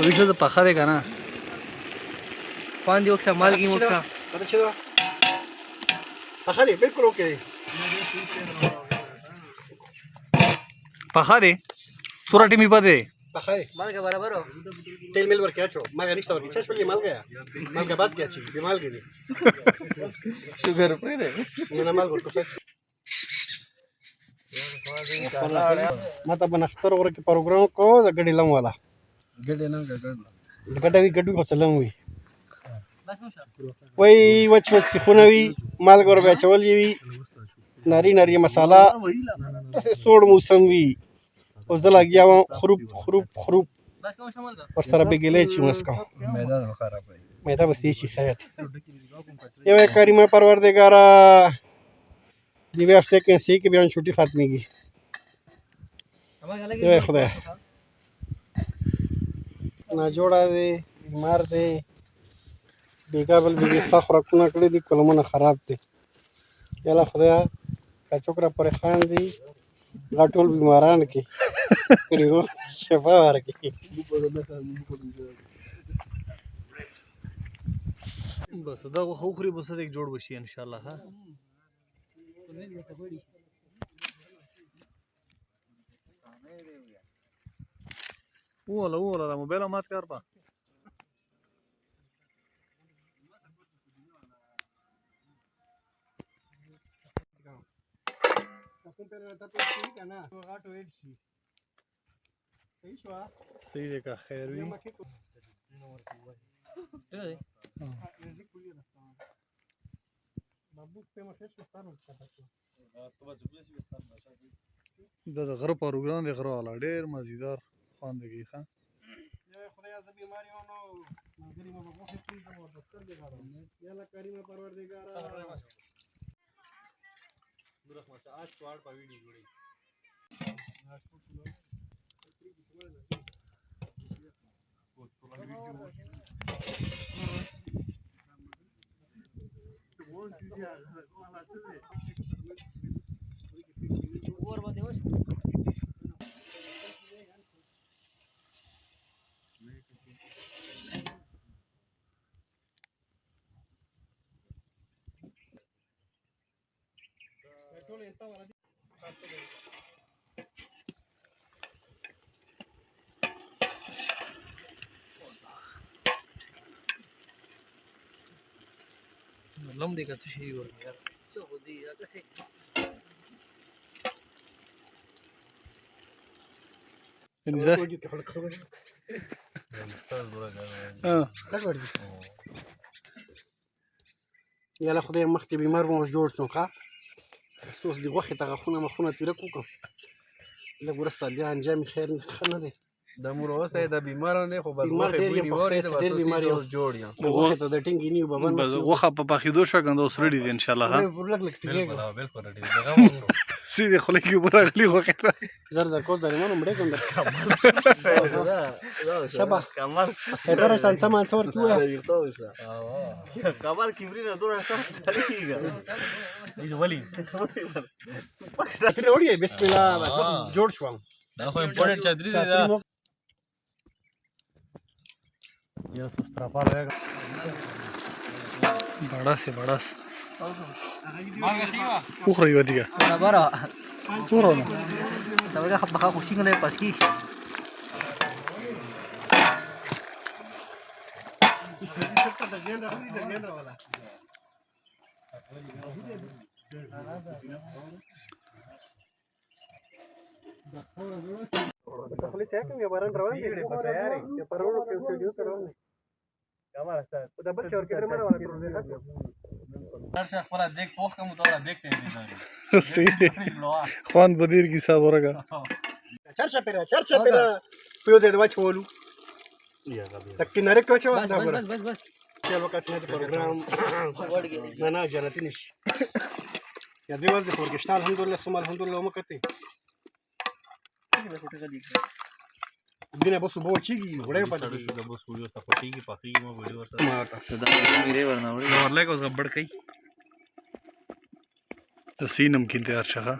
ویسه د پخه دی کنه باندې وکسه مالګي وکسه پخه دی بالکل اوکې دی پخه دی څومره ټیمې پاتې دی پخه دی مالګه برابر تیل میل ورکې اچو مالګه نشته ورکې چا شپلې مالګه مالګه باد کې اچي بې مالګې دی شوګر پرې دی نه مالګه ورکو ما ته بنختر غره کې پروګرام کو د ګډي لم والا ګډي نه ګډوي خو چلم وي وای وچ سیخونه وي مالګه ور بیا چول وي ناری ناری مساله سوړ موسم وي اوس د لګیا و خروب خروب خروب ور سره بګلې چی مسکو میدان خراب دی میدا بس شي خیرت یو کریمه پروردگارا دی هفته کې سې کې بیان چھوٹی فاطمی کی یو خدای نا جوړا دی بیمار دی بیګا بل بیګا استخره کونه کړی دی کلمونه خراب دی یاله خدای کا چوکرا پر خان دی غټول بیماران کې کړیو شفا ورکړي بس دا خو خوري بس د جوړ بشي ان شاء الله ها ولا دا موبایل مات کار په کوم پر ته پېښې کنه غاټو ایډ شي صحیح شو صحیح دی که خیر وي دا د غره پروګرام دی غره والا ډېر مزیدار خواندګي ښه خدای ز بیماری ونو مګری مو بغوخه کیږي او دفتر دی غره یالا کریم پروردگار درخ ما ساعت 4 په ویډیو جوړي لم دې کڅ شي ورته څه هو دي هغه څه یاله خدای مخکې بیمار مو جوړ شو ښه سوس دی غوښې ته غاښونه مخونه تیره کوم لږ وروسته بیا انجام خیر ښه نه دی د مور اوسه د بیمارانو نه خو بس غوښه بونی وری د ډېر بیماری اوس جوړ یا غوښه ته د ټینګې نیو بابا بس غوښه په پخېدو شو کنده اوس ریډي دي ان شاء الله ها لږ لږ ټیګه بالکل ریډي دغه وسو سیده خلک یې برغلی غوښه ته زر د کوز درې مونږ مړې کوم دا شبا کمال هغه شان سامان څور کیو کمال کیبرینه دور سره تلېږي ایزه ولي تر وړي بسم الله جوړ شو دا خو امپورټنت چادري دی دا یا سسترا پاره بڑاس اخرى يوديها انا برا صورة سوي خب بخاف وشي غلي باسكيش خپل څه کوم یا باران روان دي په تیارې یا پرونو کې سټډیو ته روان دي کمال است دا بل څور کې درمنه ولا پروژه هرشه خپل دیک پوخ کوم ته دیک ته sí خوان بدیر کی صاحب ورګه چرچا پیرا پیو دې دوا چولو تک نره کوچو دا بس چلو کا څنګه پروګرام نه جنتی نشي یا دی ورځ پورګشتال الحمدلله سم الحمدلله ومکته دینه بس وبو چیږي وړه پاتې شو د بس ویډیو ته پټیږي پخېږي مو ویډیو ورته ما ته دا میرے ورنه وړي ورلې کوس غبړ کوي تصینم کې تیار شغه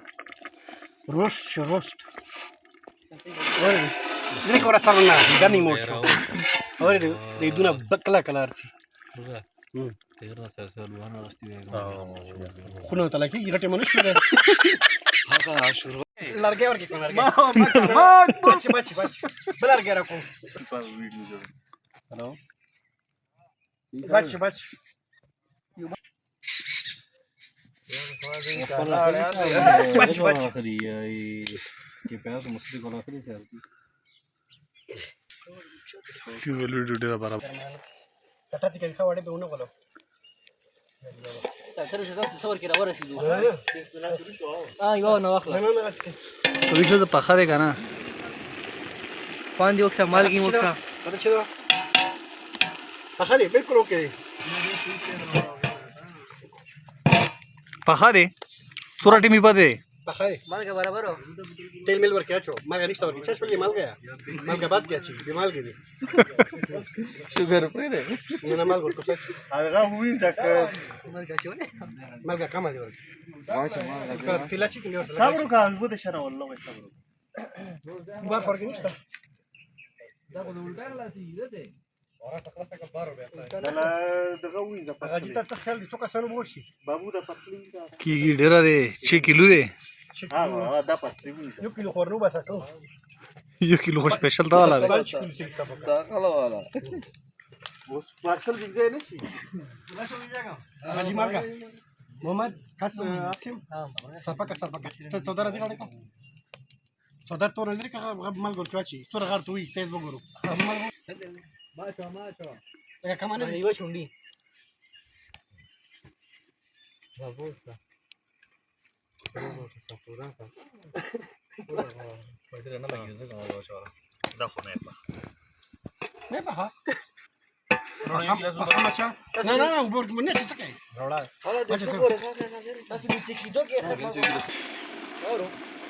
روست Direi che ora saranno nati, danni molto. Ora dei duna baccala calarsi. Kuno tala ki gate manush kire. Large और कितना large? बच बलर गया रखो. Hello. बच. क्यों वीडियो डेरा बराबर कटा चिकन खावाड़े पे उन्हें बोलो. तो विषय तो पखा देगा ना पांच वक्सा माल की वक्सा पखा दे बिल्कुल ओके. पखा दे सुराटी मी पदे पखा दे माल का बराबर हो तेल मिल वर क्या चो मागा निश्ता वर क्या चो ये माल का बात क्या चीज ये माल के दे शुगर फ्री दे ये ना माल को सच आगा हुई तक माल का कम आ वर पिला चिकन और साबरू का वो दे शरा والله साबरू बार फर्क निश्ता अजीता तखيل دي څوک سره موشي بابو د پسلی کیږي ډیره دی 6 کیلو دی دا پسلی یو کیلو خورنو بس کو 1 کیلو خو سپیشل دا ولا 5 کیلو سیستا خلا والا اوس پارسل دیږي نه شي حاجی مالګه محمد خاص اسیم سپاکه ته سودار دی غړې کا سودار تور لري کا مال ګور کاچی تور غار توي سیز وګورو ماشو دا کمانه دی و شونډي بابوسا نه بها نه وګور منه څه کوي روړا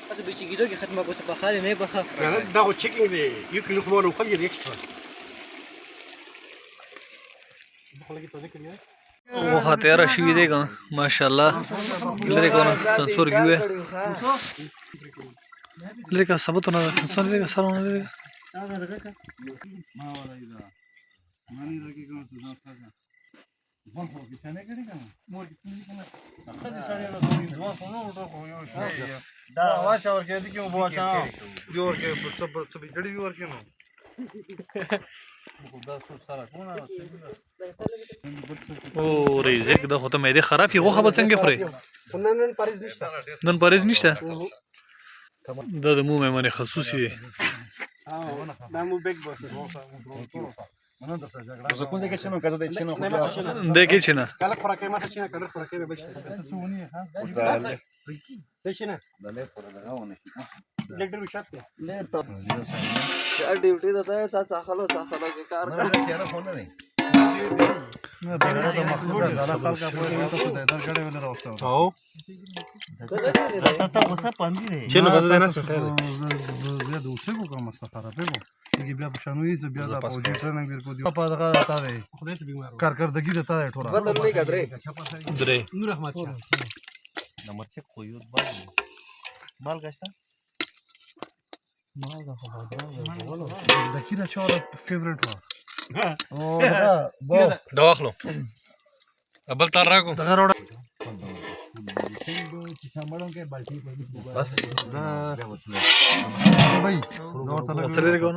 تاسو به چې کېدو کې ختمه کوڅه په خاله نه په دا خو چیکینګ دی یو کیلو خو ورو خلک یې ایکسترا خلک ته ذکر یې वो हत्यारा शिवी देगा माशाल्लाह इधर को ना सेंसर क्यों है इधर का सब तो ना सेंसर इधर का सारा ना इधर मानी लगी कौन सुना था बहुत हो किसने करेगा मोर किसने करना अखद सारे वाला दुआ सुनो उठो कोयो शो दा आवाज और कह दी क्यों वो अच्छा भी और के सब जड़ी भी और के नो खुदा सो सारा कौन आ او ریزک د خو ته مې خراب یو خبر څنګه خوري نن پاریز نشته نن پاریز نشته د مو مې منه خصوصي دی دا مو بیگ بس Закон за качану, каза да чину. د کې چې نه کله خوراکې ما څه نه کله خوراکې به بچي څه شي نه ډېر وشات نه ته ډیوټي ته تا څاخلو کې کار نه کېره فون نه نه دا مخلوق ده زړه خلک په دې ته در غړې ول راوستو او ته وسه پاندې نه چې نو بس نه سره بیا د اوسه کو کوم سفر به چې بیا په شانوي ز بیا د پوجي ټریننګ ور کو دی په دغه تا دی خدای سي بیمار کارکردګي ده تا ټوله بدل نه کړې درې نور احمد شاه نمبر چک کویو بال گشتا مال دا خو دا کیره چوره فیورټ و او دا واخلو ابل تر راکو دا روړه بس بھائی نور تل سره کوو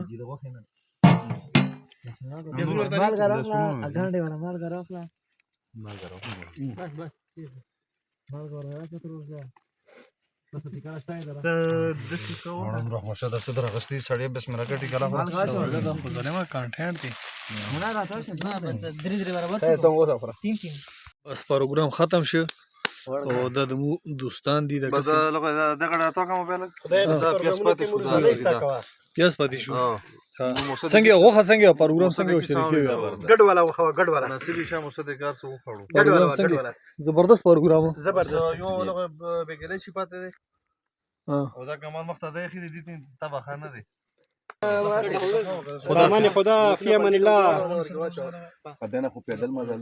مال غراخلا اګانډه ولا مال غراخلا بس مال غراخلا تر ورځه بس ټیکا شته دا د څه نور رحمت شه د صدر غشتي سړی بس مرا کټی کلا دا خو ځنه ما کانټینټ دی نه راته شه بس درې برابر ته څنګه وسافره 3 بس پروګرام ختم شو او د دوستان دي بس لغه دغه راته کوم په خدای پیاس پاتې شو پیاس پاتې شو څنګه وخه څنګه پروګرام څنګه شریکي ګډ والا وخه ګډ والا نصیب شه مرشد کار څو خړو ګډ والا زبردست پروګرام زبردست یو لغه بګلې شي پاتې دی او دا کمال مخته دی خې دي تبه خانه دی خدا من خدا فی امان الله پدنه خو پیدل مزه